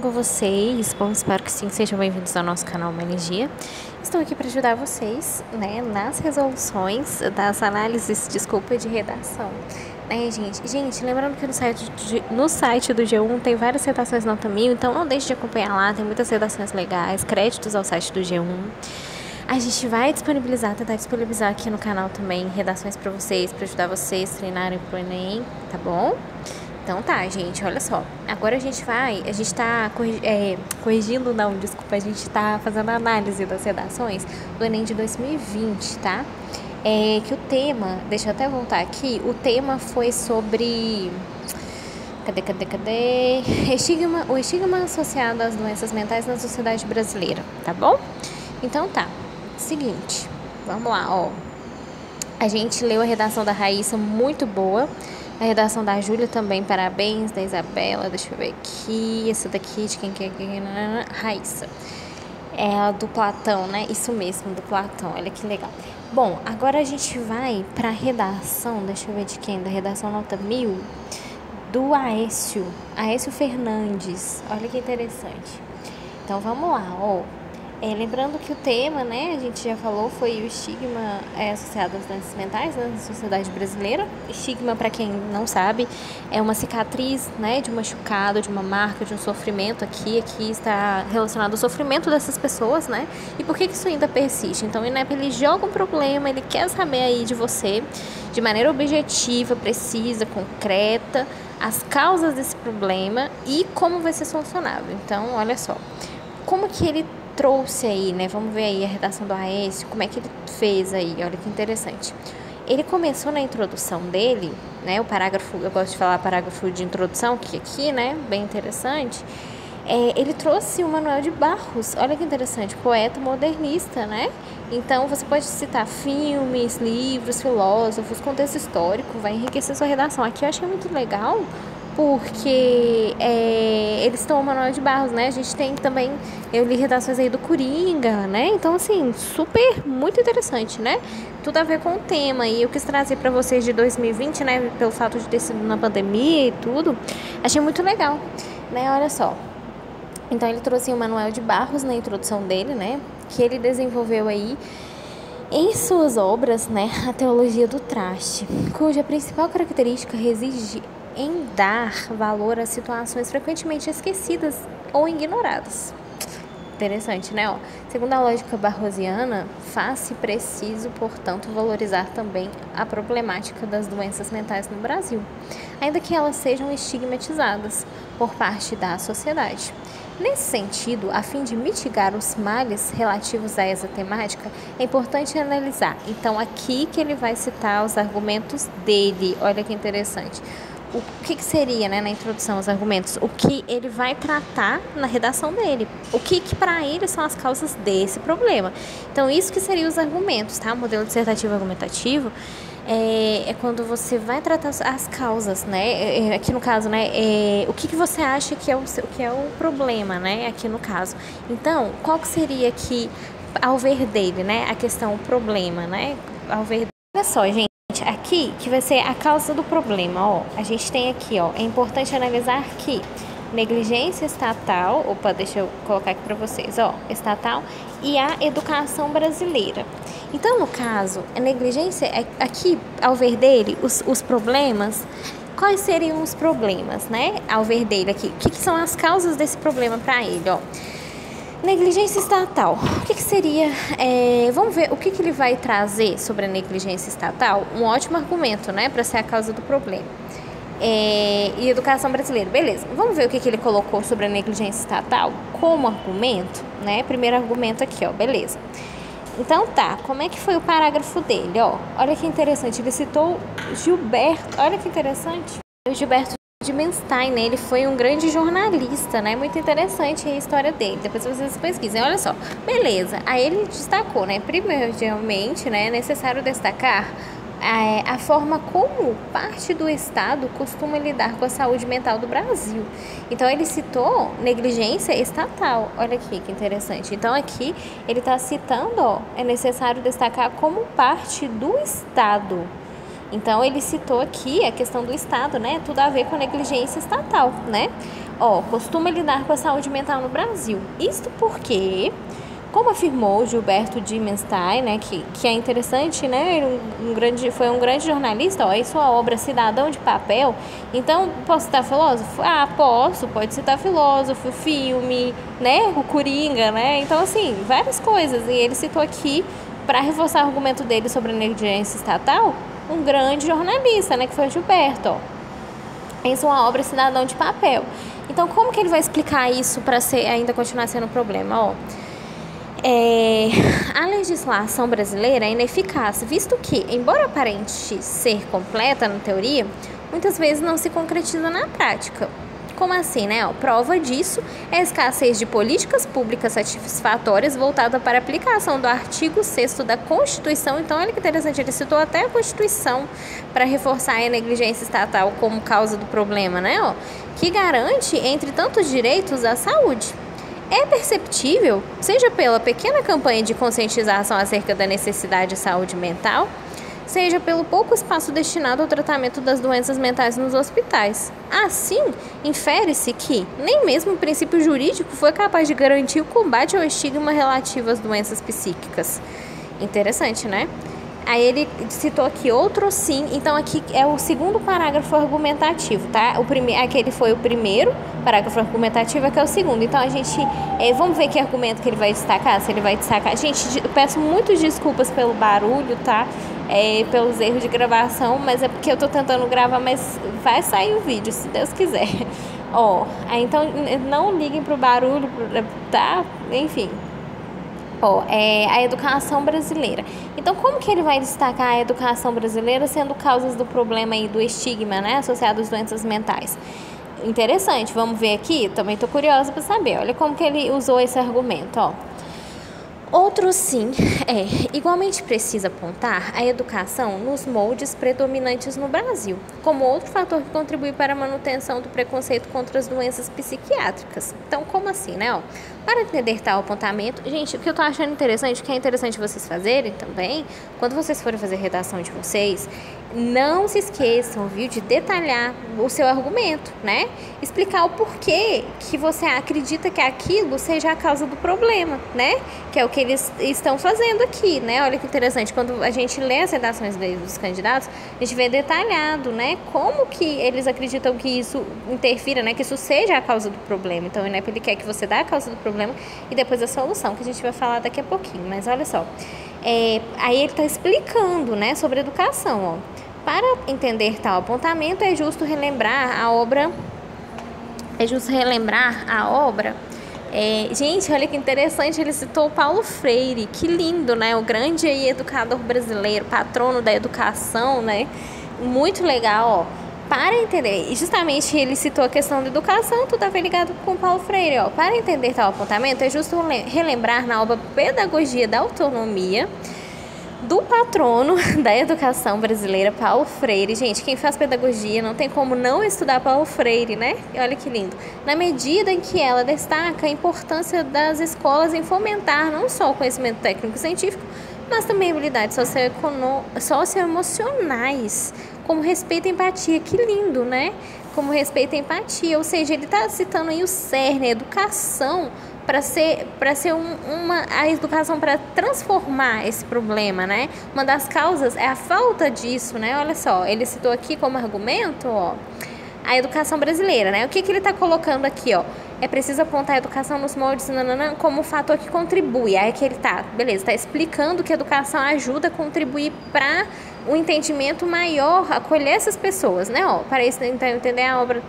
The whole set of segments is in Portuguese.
Com vocês, bom, espero que sim, sejam bem-vindos ao nosso canal Uma Energia. Estou aqui para ajudar vocês, né, nas resoluções das análises, desculpa, de redação, né, gente? Gente, lembrando que no site do G1 tem várias redações nota 1000, então não deixe de acompanhar lá, tem muitas redações legais, créditos ao site do G1. A gente vai tentar disponibilizar aqui no canal também redações para vocês, para ajudar vocês a treinarem pro Enem, tá bom? Então tá, gente, olha só. Agora a gente tá corrigindo, não, desculpa, a gente tá fazendo a análise das redações do Enem de 2020, tá? Que o tema, deixa eu até voltar aqui, o tema foi sobre... Cadê? O estigma associado às doenças mentais na sociedade brasileira, tá bom? Então tá, seguinte, vamos lá, ó. A gente leu a redação da Raíssa, muito boa. A redação da Júlia também, parabéns, da Isabela, deixa eu ver aqui, essa daqui de quem que é, Raíssa. É a do Platão, né? Isso mesmo, do Platão, olha que legal. Bom, agora a gente vai pra redação, deixa eu ver de quem, da redação nota 1000, do Aécio Fernandes, olha que interessante. Então vamos lá, ó. Lembrando que o tema, né, a gente já falou, foi o estigma associado às doenças mentais, né, na sociedade brasileira. Estigma, para quem não sabe, é uma cicatriz, né, de um machucado, de uma marca, de um sofrimento aqui está relacionado ao sofrimento dessas pessoas, né, e por que isso ainda persiste? Então o INEP, ele joga um problema, ele quer saber aí de você, de maneira objetiva, precisa, concreta, as causas desse problema e como vai ser solucionado. Então, olha só, como que ele trouxe aí, né? Vamos ver aí a redação do Aécio, como é que ele fez aí, olha que interessante. Ele começou na introdução dele, né? O parágrafo, eu gosto de falar parágrafo de introdução, que aqui, né? Bem interessante. Ele trouxe o Manuel de Barros, olha que interessante, poeta modernista, né? Então você pode citar filmes, livros, filósofos, contexto histórico, vai enriquecer sua redação. Aqui eu achei muito legal, porque eles estão o Manuel de Barros, né? A gente tem também, eu li redações aí do Coringa, né? Então, assim, muito interessante, né? Tudo a ver com o tema. E eu quis trazer para vocês de 2020, né? Pelo fato de ter sido na pandemia e tudo. Achei muito legal, né? Olha só. Então, ele trouxe o Manuel de Barros na introdução dele, né? Que ele desenvolveu aí em suas obras, né? A teologia do traste, cuja principal característica reside em dar valor a situações frequentemente esquecidas ou ignoradas. Interessante, né? Ó, segundo a lógica barrosiana, faz-se preciso, portanto, valorizar também a problemática das doenças mentais no Brasil, ainda que elas sejam estigmatizadas por parte da sociedade. Nesse sentido, a fim de mitigar os males relativos a essa temática, é importante analisar. Então, aqui que ele vai citar os argumentos dele. Olha que interessante. O que seria, né, na introdução, os argumentos? O que ele vai tratar na redação dele. O que para ele são as causas desse problema. Então, isso que seriam os argumentos, tá? O modelo dissertativo argumentativo quando você vai tratar as causas, né? Aqui no caso, né? O que você acha que é o problema, né? Aqui no caso. Então, qual que seria aqui, ao ver dele, né? A questão, o problema, né? Ao ver dele. Olha só, gente. Aqui, que vai ser a causa do problema, ó. A gente tem aqui, ó. É importante analisar que negligência estatal, deixa eu colocar aqui para vocês, ó, estatal e a educação brasileira. Então, no caso, a negligência, aqui, ao ver dele, os problemas, quais seriam os problemas, né? Ao ver dele aqui, o que são as causas desse problema para ele, ó? Negligência estatal. O que seria? Vamos ver o que ele vai trazer sobre a negligência estatal. Um ótimo argumento, né, para ser a causa do problema. E educação brasileira, beleza. Vamos ver o que ele colocou sobre a negligência estatal como argumento, né? Primeiro argumento aqui, ó, beleza. Então tá, como é que foi o parágrafo dele, ó? Olha que interessante, ele citou Gilberto, olha que interessante. O Gilberto de Menstein, né? Ele foi um grande jornalista, né? Muito interessante a história dele. Depois vocês pesquisem, olha só. Beleza, aí ele destacou, né? Primordialmente, né? É necessário destacar a forma como parte do Estado costuma lidar com a saúde mental do Brasil. Então, ele citou negligência estatal. Olha aqui que interessante. Então, aqui ele está citando, ó, é necessário destacar como parte do Estado. Então, ele citou aqui a questão do Estado, né? Tudo a ver com a negligência estatal, né? costuma lidar com a saúde mental no Brasil. Isto porque, como afirmou Gilberto Dimenstein, né, que é interessante, né, foi um grande jornalista, em sua obra Cidadão de Papel. Então, posso citar filósofo? Posso, pode citar filósofo, filme, né, o Coringa, né, então, assim, várias coisas. E ele citou aqui, para reforçar o argumento dele sobre a negligência estatal, um grande jornalista, né, que foi Gilberto, em sua obra Cidadão de Papel. Então, como que ele vai explicar isso para ainda continuar sendo um problema? A legislação brasileira é ineficaz, visto que, embora aparente ser completa na teoria, muitas vezes não se concretiza na prática. Como assim, né? Prova disso é a escassez de políticas públicas satisfatórias voltada para a aplicação do artigo 6º da Constituição. Então, olha que interessante, ele citou até a Constituição para reforçar a negligência estatal como causa do problema, né? Que garante, entre tantos direitos, a saúde. É perceptível, seja pela pequena campanha de conscientização acerca da necessidade de saúde mental, seja pelo pouco espaço destinado ao tratamento das doenças mentais nos hospitais. Assim, infere-se que nem mesmo o princípio jurídico foi capaz de garantir o combate ao estigma relativo às doenças psíquicas. Interessante, né? Aí ele citou aqui outro sim, então aqui é o segundo parágrafo argumentativo, tá? Aquele foi o primeiro parágrafo argumentativo, aqui é o segundo. Então a gente, vamos ver que argumento que ele vai destacar, se ele vai destacar. Gente, eu peço muitas desculpas pelo barulho, tá? Pelos erros de gravação, mas é porque eu tô tentando gravar, mas vai sair o vídeo, se Deus quiser. Então não liguem pro barulho, tá? Enfim. A educação brasileira. Então, como que ele vai destacar a educação brasileira sendo causas do problema aí do estigma, né, associado às doenças mentais? Interessante, vamos ver aqui? Também tô curiosa para saber. Olha como que ele usou esse argumento, Outro sim igualmente precisa apontar a educação nos moldes predominantes no Brasil, como outro fator que contribui para a manutenção do preconceito contra as doenças psiquiátricas. Então, como assim, né? Para entender tal apontamento, gente, o que eu tô achando interessante, que é interessante vocês fazerem também, quando vocês forem fazer a redação de vocês, não se esqueçam, viu, de detalhar o seu argumento, né? Explicar o porquê que você acredita que aquilo seja a causa do problema, né? Que é o que eles estão fazendo aqui, né? Olha que interessante, quando a gente lê as redações dos candidatos, a gente vê detalhado, né? Como que eles acreditam que isso interfira, né? Que isso seja a causa do problema. Então, o INEP, ele quer que você dê a causa do problema e depois a solução, que a gente vai falar daqui a pouquinho. Mas olha só, aí ele está explicando, né, sobre educação, Para entender tal apontamento, é justo relembrar a obra. Gente, olha que interessante, ele citou o Paulo Freire, que lindo, né? O grande educador brasileiro, patrono da educação, né? Muito legal, Para entender, e justamente ele citou a questão da educação, tudo a ver ligado com o Paulo Freire, Para entender tal apontamento, é justo relembrar na obra Pedagogia da Autonomia, do patrono da educação brasileira, Paulo Freire. Gente, quem faz pedagogia não tem como não estudar Paulo Freire, né? Olha que lindo. Na medida em que ela destaca a importância das escolas em fomentar não só o conhecimento técnico-científico, mas também habilidades socioemocionais, como respeito e empatia. Que lindo, né? Como respeito e empatia. Ou seja, ele está citando aí o cerne, a educação, para ser a educação para transformar esse problema, né? Uma das causas é a falta disso, né? Olha só, ele citou aqui como argumento, a educação brasileira, né? O que ele está colocando aqui, É preciso apontar a educação nos moldes como um fator que contribui. Aí que ele está explicando que a educação ajuda a contribuir para um entendimento maior, acolher essas pessoas, né? Para isso, então, entender a obra,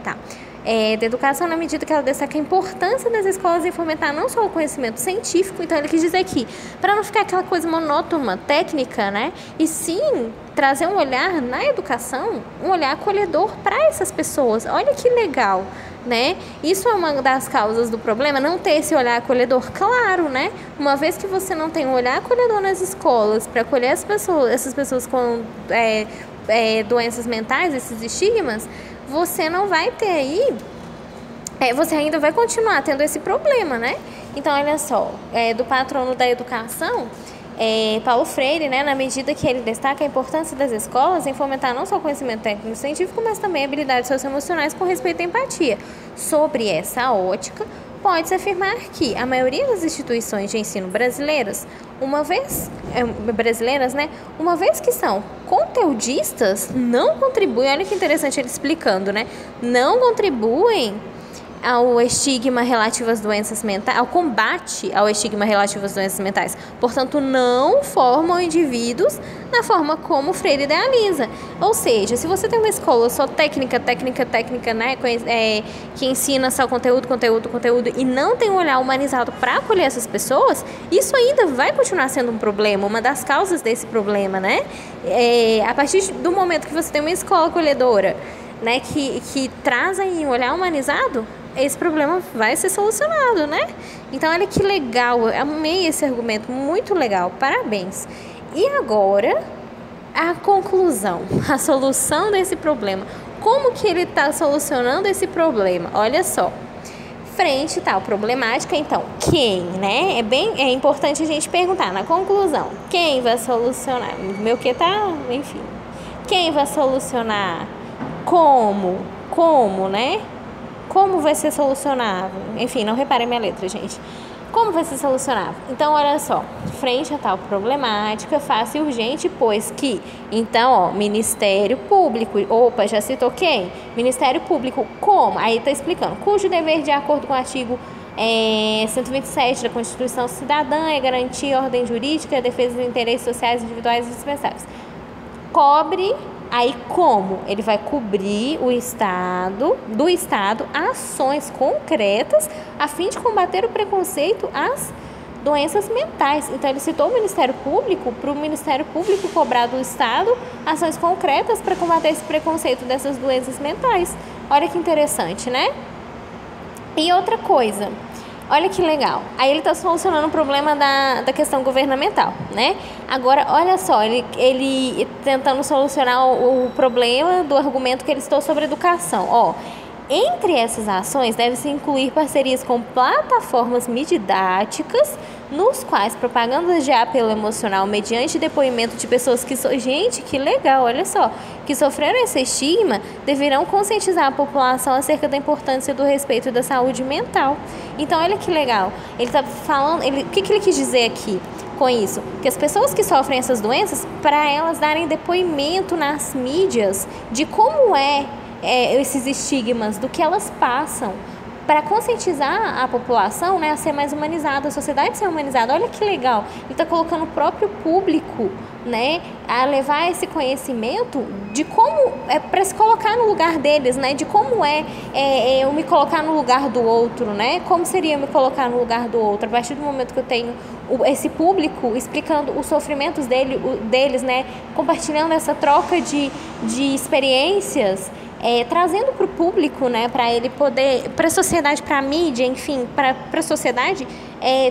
da educação na medida que ela destaca a importância das escolas em fomentar não só o conhecimento científico, então ele quis dizer aqui, para não ficar aquela coisa monótona, técnica, né? E sim trazer um olhar na educação, um olhar acolhedor para essas pessoas. Olha que legal, né? Isso é uma das causas do problema, não ter esse olhar acolhedor, claro, né? Uma vez que você não tem um olhar acolhedor nas escolas para acolher essas pessoas com doenças mentais, esses estigmas, você não vai ter aí, você ainda vai continuar tendo esse problema, né? Então, olha só, do patrono da educação, Paulo Freire, né, na medida que ele destaca a importância das escolas em fomentar não só o conhecimento técnico e científico, mas também habilidades socioemocionais com respeito à empatia. Sobre essa ótica, pode-se afirmar que a maioria das instituições de ensino brasileiras, uma vez que são conteudistas, não contribuem, olha que interessante ele explicando, né? Não contribuem ao estigma relativo às doenças mentais, ao combate ao estigma relativo às doenças mentais. Portanto, não formam indivíduos na forma como Freire idealiza. Ou seja, se você tem uma escola só técnica, né, que ensina só conteúdo, e não tem um olhar humanizado para acolher essas pessoas, isso ainda vai continuar sendo um problema, uma das causas desse problema, né? A partir do momento que você tem uma escola acolhedora, né, que traz aí um olhar humanizado, esse problema vai ser solucionado, né? Então, olha que legal, eu amei esse argumento, muito legal, parabéns. E agora, a conclusão, a solução desse problema. Como que ele está solucionando esse problema? Olha só, frente tal problemática, então, quem, né? É importante a gente perguntar na conclusão, quem vai solucionar? Meu que tá, enfim, quem vai solucionar? Como, né? Como vai ser solucionável? Enfim, não reparem minha letra, gente. Como vai ser solucionável? Então, olha só. Frente a tal problemática, fácil e urgente, pois que... Então, ó, Ministério Público... Opa, já citou quem? Ministério Público, como? Aí tá explicando. Cujo dever, de acordo com o artigo 127 da Constituição Cidadã, é garantir a ordem jurídica e a defesa dos interesses sociais indivisuais indispensáveis. Cobre... Aí como? Ele vai cobrir do Estado ações concretas a fim de combater o preconceito às doenças mentais. Então ele citou o Ministério Público para o Ministério Público cobrar do Estado ações concretas para combater esse preconceito dessas doenças mentais. Olha que interessante, né? E outra coisa, olha que legal. Aí ele está solucionando o problema da questão governamental, né? Agora, olha só, ele tentando solucionar o problema do argumento que ele citou sobre educação. Ó, entre essas ações, deve-se incluir parcerias com plataformas mididáticas, nos quais propagandas de apelo emocional mediante depoimento de pessoas que... Gente, que legal, olha só. Que sofreram esse estigma, deverão conscientizar a população acerca da importância do respeito da saúde mental. Então, olha que legal. Ele está falando... O que ele quis dizer aqui com isso? Que as pessoas que sofrem essas doenças, para elas darem depoimento nas mídias de como esses estigmas, do que elas passam, para conscientizar a população, né, a ser mais humanizada, a sociedade a ser humanizada. Olha que legal. Ele está colocando o próprio público, né, a levar esse conhecimento de como para se colocar no lugar deles, né, de como eu me colocar no lugar do outro, né, como seria eu me colocar no lugar do outro. A partir do momento que eu tenho esse público explicando os sofrimentos deles, né, compartilhando essa troca de experiências, trazendo para o público, né, para ele poder, para a sociedade, para a mídia, enfim, para a sociedade,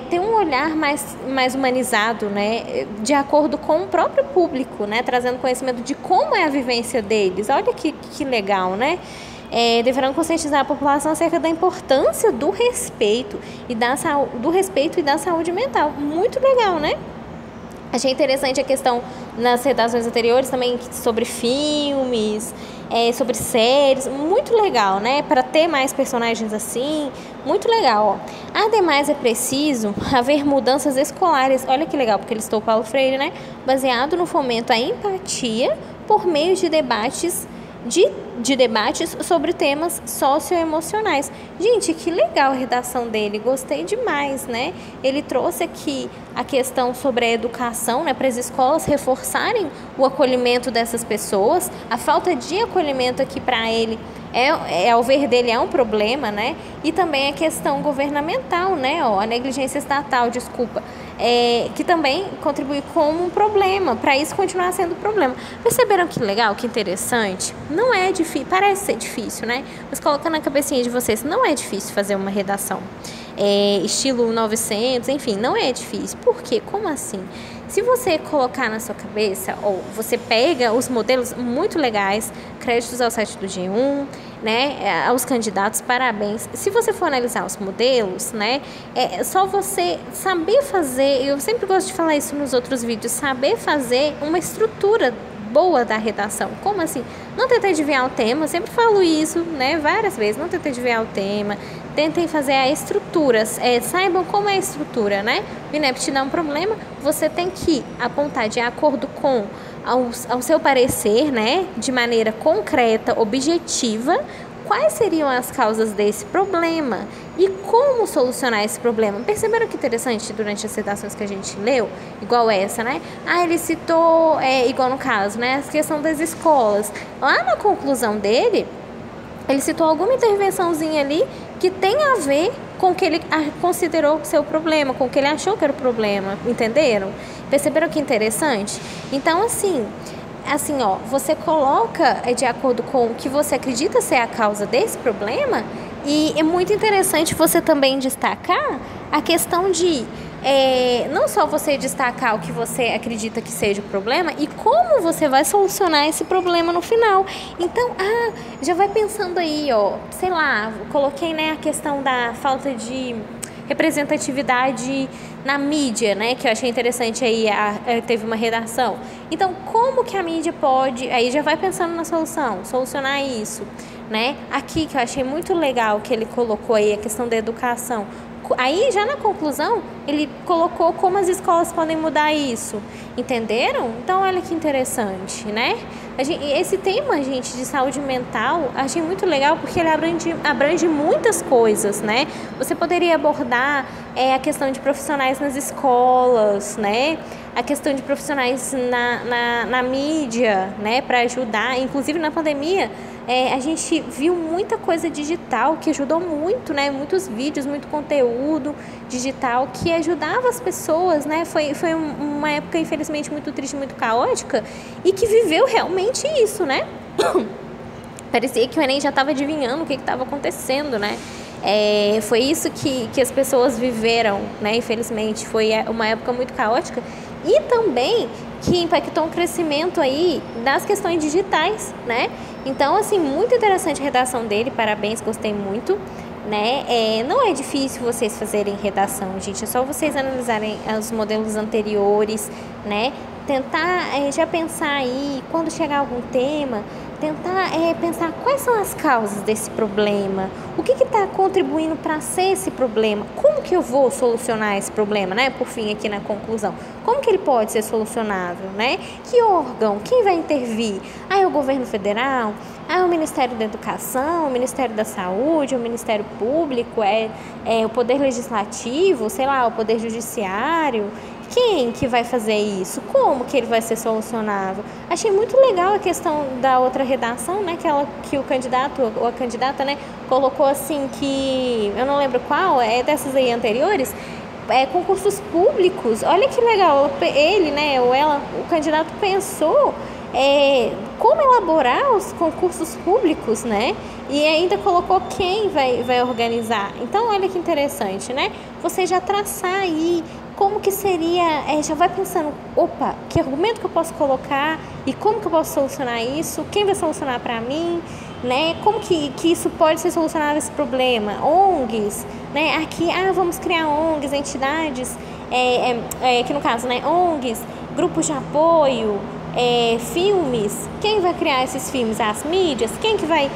ter um olhar mais humanizado, né, de acordo com o próprio público, né, trazendo conhecimento de como é a vivência deles. Olha que legal, né? Deverão conscientizar a população acerca da importância do respeito e da saúde mental. Muito legal, né? Achei interessante a questão nas redações anteriores também sobre filmes, sobre séries, muito legal, né? Para ter mais personagens assim, muito legal. Ó. Ademais, é preciso haver mudanças escolares. Olha que legal, porque ele citou Paulo Freire, né? Baseado no fomento à empatia por meio de debates sobre temas socioemocionais. Gente, que legal a redação dele, gostei demais, né? Ele trouxe aqui a questão sobre a educação, né, para as escolas reforçarem o acolhimento dessas pessoas. A falta de acolhimento aqui para ele ao ver dele é um problema, né? E também a questão governamental, né? A negligência estatal, que também contribui como um problema, para isso continuar sendo um problema. Perceberam que legal, que interessante? Não é difícil, parece ser difícil, né? Mas colocando na cabecinha de vocês, não é difícil fazer uma redação estilo 900, enfim, não é difícil. Por quê? Como assim? Se você colocar na sua cabeça, ou você pega os modelos muito legais, créditos ao site do G1, né, aos candidatos, parabéns. Se você for analisar os modelos, né, é só você saber fazer, eu sempre gosto de falar isso nos outros vídeos, saber fazer uma estrutura boa da redação. Como assim? Não tentem adivinhar o tema, eu sempre falo isso, né, várias vezes, não tentem adivinhar o tema, tentem fazer a estrutura, saibam como é a estrutura, né? O INEP te dá um problema, você tem que apontar de acordo com ao seu parecer, né, de maneira concreta, objetiva, quais seriam as causas desse problema e como solucionar esse problema. Perceberam que interessante durante as redações que a gente leu, igual essa, né? Ele citou, igual no caso, né, a questão das escolas. Lá na conclusão dele, ele citou alguma intervençãozinha ali que tem a ver com o que ele considerou ser o problema, com o que ele achou que era o problema, entenderam? Perceberam que interessante? Então, assim, ó, você coloca de acordo com o que você acredita ser a causa desse problema, e é muito interessante você também destacar a questão de não só você destacar o que você acredita que seja o problema e como você vai solucionar esse problema no final. Então, já vai pensando aí, ó, sei lá, coloquei, né, a questão da falta de representatividade na mídia, né, que eu achei interessante aí, teve uma redação. Então, como que a mídia pode, aí já vai pensando na solucionar isso, né? Aqui que eu achei muito legal que ele colocou aí a questão da educação. Aí, já na conclusão, ele colocou como as escolas podem mudar isso. Entenderam? Então, olha que interessante, né? Esse tema, gente, de saúde mental, achei muito legal porque ele abrange muitas coisas, né? Você poderia abordar a questão de profissionais nas escolas, né? A questão de profissionais na mídia, né? Para ajudar, inclusive na pandemia, a gente viu muita coisa digital que ajudou muito, né? Muitos vídeos, muito conteúdo digital que ajudava as pessoas, né? Foi uma época, infelizmente, muito triste, muito caótica e que viveu realmente isso, né? Parecia que o Enem já estava adivinhando o que estava acontecendo, né? Foi isso que as pessoas viveram, né? Infelizmente, foi uma época muito caótica e também que impactou o crescimento aí das questões digitais, né? Então, assim, muito interessante a redação dele, parabéns, gostei muito, né? Não é difícil vocês fazerem redação, gente, é só vocês analisarem os modelos anteriores, né? Tentar já pensar aí, quando chegar algum tema, tentar pensar quais são as causas desse problema, o que está contribuindo para ser esse problema, como que eu vou solucionar esse problema, né? Por fim, aqui na conclusão, como que ele pode ser solucionável, né? Que órgão, quem vai intervir? É o governo federal? É o Ministério da Educação, o Ministério da Saúde, o Ministério Público, o Poder Legislativo, sei lá, o Poder Judiciário? Quem que vai fazer isso? Como que ele vai ser solucionável? Achei muito legal a questão da outra redação, né? Que o candidato ou a candidata, né, colocou assim que, eu não lembro qual, dessas aí anteriores, concursos públicos. Olha que legal, ele, né, ou ela, o candidato pensou como elaborar os concursos públicos, né? E ainda colocou quem vai organizar. Então, olha que interessante, né? Você já traçar aí como que seria, já vai pensando, opa, que argumento que eu posso colocar e como que eu posso solucionar isso, quem vai solucionar para mim, né? Como que isso pode ser solucionado esse problema? ONGs, né? Aqui, vamos criar ONGs, entidades, que no caso, né? ONGs, grupos de apoio, filmes, quem vai criar esses filmes? As mídias? Quem que vai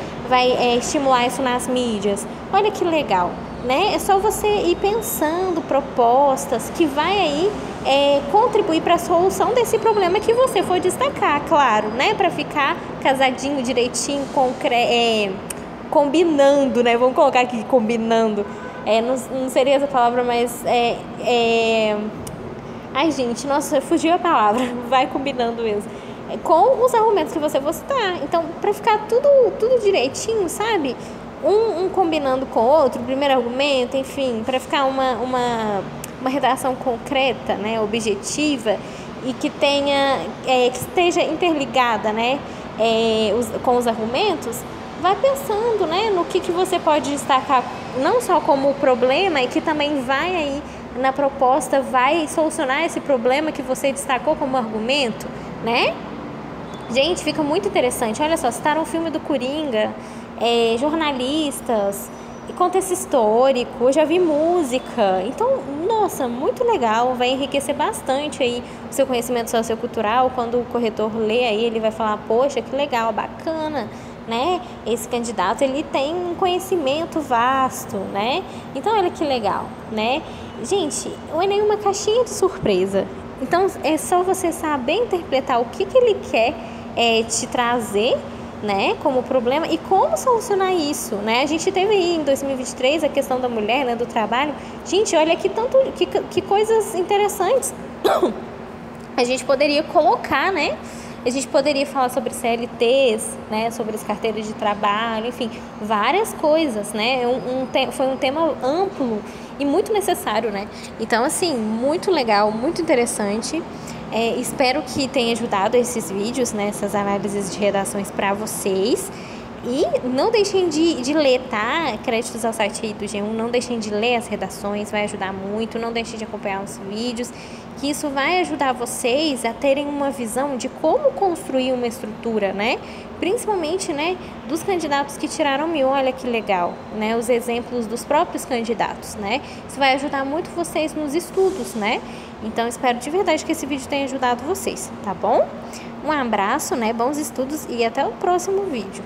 estimular isso nas mídias? Olha que legal, né? É só você ir pensando propostas que vai aí contribuir para a solução desse problema que você for destacar, claro, né? Para ficar casadinho, direitinho, combinando, né? Vamos colocar aqui combinando. Não seria essa palavra, mas ai, gente, nossa, fugiu a palavra. Vai combinando mesmo. Com os argumentos que você for citar. Então, para ficar tudo direitinho, sabe? Um combinando com o outro, o primeiro argumento, enfim, para ficar uma redação concreta, né? Objetiva e que esteja interligada, né? Com os argumentos. Vai pensando, né, no que você pode destacar, não só como problema, e que também vai aí na proposta vai solucionar esse problema que você destacou como argumento, né? Gente, fica muito interessante. Olha só, citaram o filme do Coringa, jornalistas, contexto histórico, eu já vi música. Então, nossa, muito legal, vai enriquecer bastante aí o seu conhecimento sociocultural. Quando o corretor lê aí, ele vai falar, poxa, que legal, bacana, né? Esse candidato, ele tem um conhecimento vasto, né? Então, olha que legal, né? Gente, o Enem é uma caixinha de surpresa. Então, é só você saber interpretar o que ele quer te trazer, né, como problema e como solucionar isso, né? A gente teve aí em 2023 a questão da mulher, né, do trabalho. Gente, olha que coisas interessantes a gente poderia colocar, né? A gente poderia falar sobre CLTs, né, sobre as carteiras de trabalho, enfim, várias coisas, né? Foi um tema amplo e muito necessário, né? Então, assim, muito legal, muito interessante. Espero que tenha ajudado esses vídeos, né, essas análises de redações para vocês. E não deixem de ler, tá? Créditos ao site aí do G1, não deixem de ler as redações, vai ajudar muito. Não deixem de acompanhar os vídeos, que isso vai ajudar vocês a terem uma visão de como construir uma estrutura, né? Principalmente, né, dos candidatos que tiraram 1000, olha que legal, né? Os exemplos dos próprios candidatos, né? Isso vai ajudar muito vocês nos estudos, né? Então, espero de verdade que esse vídeo tenha ajudado vocês, tá bom? Um abraço, né? Bons estudos e até o próximo vídeo.